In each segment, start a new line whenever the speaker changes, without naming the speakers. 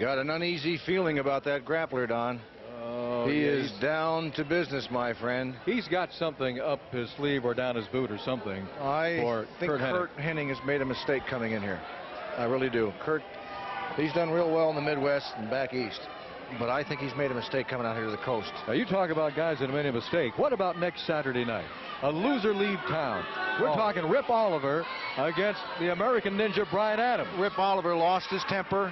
Got an uneasy feeling about that grappler, Don. He is down to business, my friend.
He's got something up his sleeve or down his boot or something.
I think Kurt Hennig has made a mistake coming in here. I really do. Kurt, he's done real well in the Midwest and back east. But I think he's made a mistake coming out here to the coast.
Now, you talk about guys that made a mistake. What about next Saturday night? A loser leave town. We're talking Rip Oliver against the American Ninja Brian Adams.
Rip Oliver lost his temper.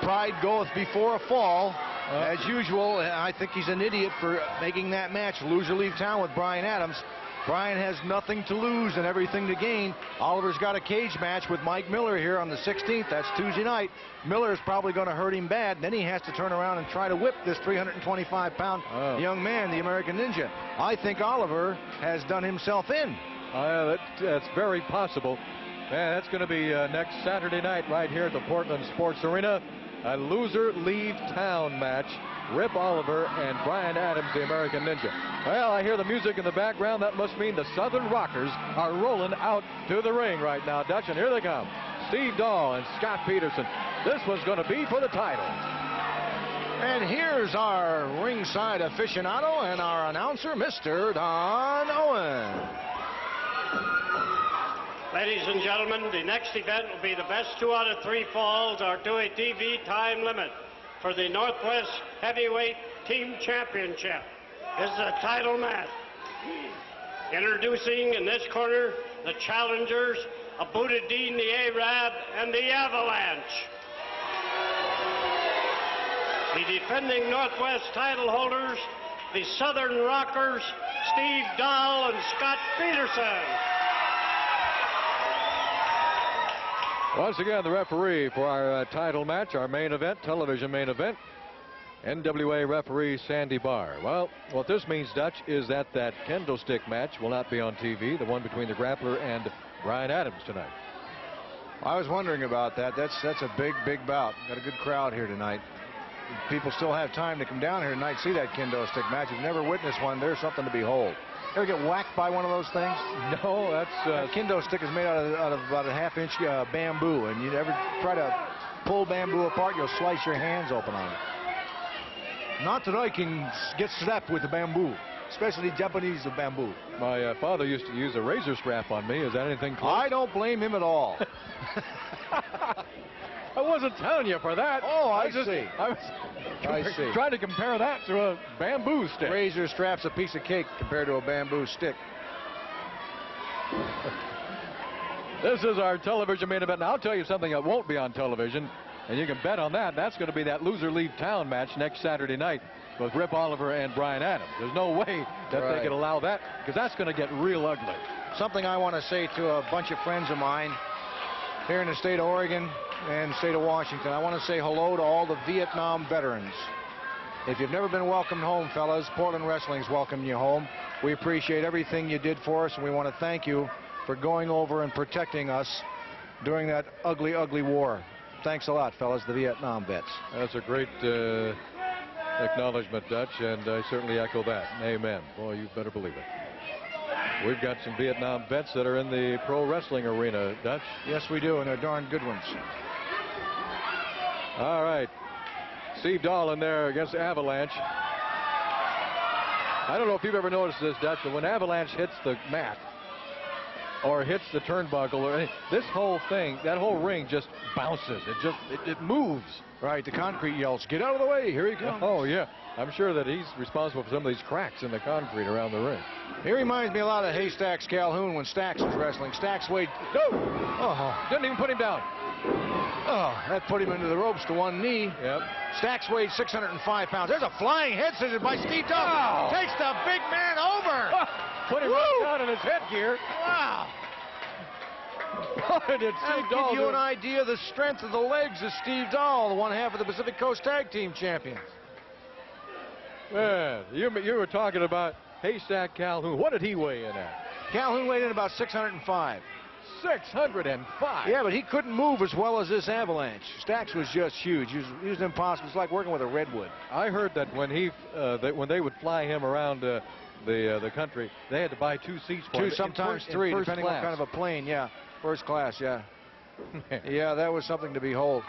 Pride goeth before a fall. As usual, I think he's an idiot for making that match. Loser leave town with Brian Adams. Brian has nothing to lose and everything to gain. Oliver's got a cage match with Mike Miller here on the 16th. That's Tuesday night. Miller is probably going to hurt him bad. Then he has to turn around and try to whip this 325-pound young man, the American Ninja. I think Oliver has done himself in.
That's very possible. Man, that's going to be next Saturday night right here at the Portland Sports Arena. A loser leave town match. Rip Oliver and Brian Adams, the American Ninja. Well, I hear the music in the background. That must mean the Southern Rockers are rolling out to the ring right now, Dutch, and here they come. Steve Dahl and Scott Peterson. This one's going to be for the title.
And here's our ringside aficionado and our announcer, Mr. Don Owen.
Ladies and gentlemen, the next event will be the best 2 out of 3 falls or to a TV time limit for the Northwest Heavyweight Team Championship. This is a title match. Introducing in this corner the challengers, Abudadein, the Arab, and the Avalanche. The defending Northwest title holders, the Southern Rockers, Steve Dahl and Scott Peterson.
Once again, the referee for our title match, our main event, television main event, NWA referee Sandy Barr. Well, what this means, Dutch, is that kendo stick match will not be on TV, the one between the grappler and Brian Adams tonight.
I was wondering about that. That's a big bout. Got a good crowd here tonight. People still have time to come down here tonight and see that kendo stick match. If you've never witnessed one, there's something to behold. Ever get whacked by one of those things?
No, that's...
That kendo stick is made out of about a half-inch bamboo, and you ever try to pull bamboo apart, you'll slice your hands open on it. Not that I can get slapped with the bamboo, especially Japanese bamboo.
My father used to use a razor strap on me. Is that anything close?
I don't blame him at all.
I wasn't telling you for that.
Oh, I see.
I was trying to compare that to a bamboo stick.
Razor strap's a piece of cake compared to a bamboo stick.
This is our television main event. Now, I'll tell you something that won't be on television, and you can bet on that. That's going to be that loser leave town match next Saturday night with Rip Oliver and Brian Adams. There's no way that they can allow that, because that's going to get real ugly.
Something I want to say to a bunch of friends of mine here in the state of Oregon and the state of Washington. I want to say hello to all the Vietnam veterans. If you've never been welcomed home, fellas, Portland Wrestling's welcoming you home. We appreciate everything you did for us, and we want to thank you for going over and protecting us during that ugly, ugly war. Thanks a lot, fellas, the Vietnam vets.
That's a great acknowledgement, Dutch, and I certainly echo that. Amen. Boy, you better believe it. We've got some Vietnam vets that are in the pro wrestling arena, Dutch.
Yes, we do, and they're darn good ones.
All right. Steve Dahl in there against Avalanche. I don't know if you've ever noticed this, Dutch, but when Avalanche hits the mat or hits the turnbuckle, or this whole thing, that whole ring just bounces. It moves.
Right, the concrete yells, "Get out of the way, here he comes."
Oh, yeah. I'm sure that he's responsible for some of these cracks in the concrete around the ring.
He reminds me a lot of Haystacks Calhoun when Stax was wrestling. Stax weighed...
No! Oh, didn't even put him down.
Oh, that put him into the ropes to one knee.
Yep.
Stax weighed 605 pounds. There's a flying head scissors by Steve Dahl.
Wow.
Takes the big man over.
Put him right down in his headgear.
Wow.
Boy, did Steve Dahl
give you an idea of the strength of the legs of Steve Dahl, the one half of the Pacific Coast Tag Team Champions.
Man, you were talking about Haystack Calhoun. What did he weigh in at?
Calhoun weighed in about 605.
605?
Yeah, but he couldn't move as well as this Avalanche. Stax was just huge. He was impossible. It's like working with a redwood.
I heard that when when they would fly him around the country, they had to buy 2 seats for him.
2, sometimes 3, depending on what kind of a plane. Yeah, first class. Yeah. Yeah, that was something to behold.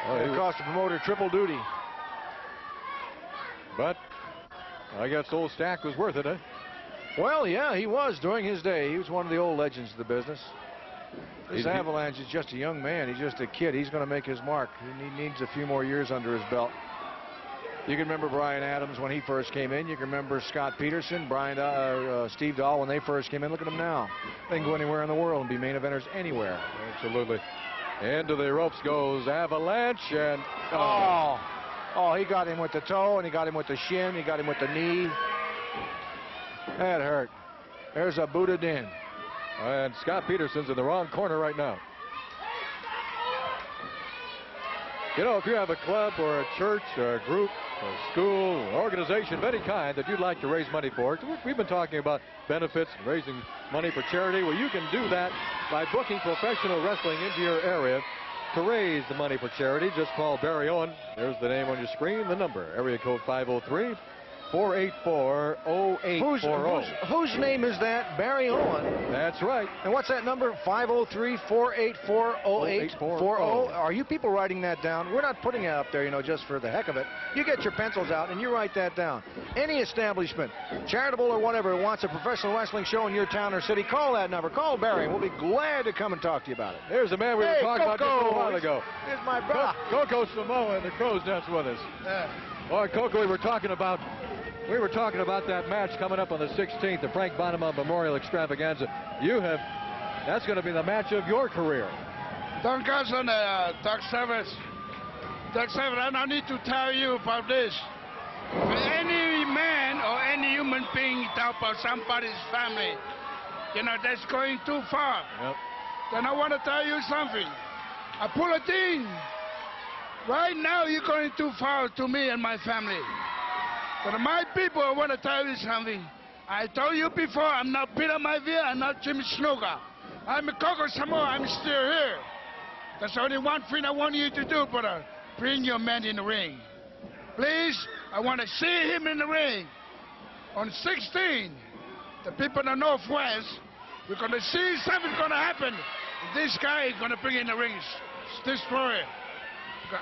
It cost the promoter triple duty.
But I guess old Stack was worth it, eh?
Well, yeah, he was during his day. He was one of the old legends of the business. This Avalanche is just a young man. He's just a kid. He's going to make his mark. He needs a few more years under his belt. You can remember Bryan Adams when he first came in. You can remember Scott Peterson, Steve Dahl when they first came in. Look at them now. They can go anywhere in the world and be main eventers anywhere.
Absolutely. Into the ropes goes Avalanche, and
oh, he got him with the toe, and he got him with the shin, he got him with the knee. That hurt. There's Abudadein.
And Scott Peterson's in the wrong corner right now. You know, if you have a club or a church or a group, a school, an organization of any kind that you'd like to raise money for, we've been talking about benefits and raising money for charity. Well, you can do that by booking professional wrestling into your area to raise the money for charity. Just call Barry Owen. There's the name on your screen, the number, area code 503-484-0840.
Whose name is that? Barry Owen.
That's right.
And what's that number? 503-484-0840. Are you people writing that down? We're not putting it up there, you know, just for the heck of it. You get your pencils out and you write that down. Any establishment, charitable or whatever, wants a professional wrestling show in your town or city, call that number. Call Barry. We'll be glad to come and talk to you about it.
Here's the man we were talking about just a while ago.
Here's my brother.
Coco Samoa in the Crow's Nest with us. Boy, Coco, we were talking about that match coming up on the 16th, the Frank Bonema Memorial Extravaganza. That's going to be the match of your career.
Don Carson, Doc Service. Doc Service, I don't need to tell you about this. For any man or any human being talk about somebody's family, you know, that's going too far.
Yep.
Then I want to tell you something. Abudadein, right now you're going too far to me and my family. But my people, I want to tell you something. I told you before, I'm not Peter Maivia, I'm not Jimmy Snuka. I'm Coco Samoa, I'm still here. There's only one thing I want you to do, brother. Bring your man in the ring. Please, I want to see him in the ring. On 16, the people in the Northwest, we're going to see something's going to happen. This guy is going to bring in the ring, destroy it.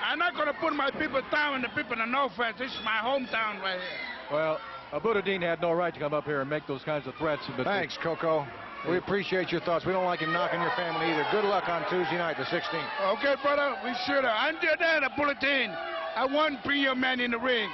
I'm not going to put my people down and the people in the Northwest. This is my hometown right here.
Well, Abudadein had no right to come up here and make those kinds of threats. But
thanks, Coco. We appreciate your thoughts. We don't like him knocking your family either. Good luck on Tuesday night, the 16th.
Okay, brother, we should have. Until then, Abudadein, I want to bring your man in the ring.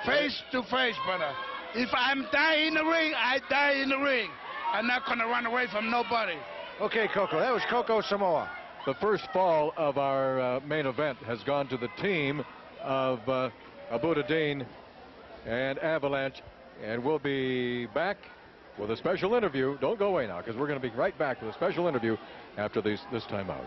Face to face, brother. If I'm dying in the ring, I die in the ring. I'm not going to run away from nobody.
Okay, Coco. That was Coco Samoa.
The first fall of our main event has gone to the team of Abudadein and Avalanche. And we'll be back with a special interview. Don't go away now, because we're going to be right back with a special interview after this timeout.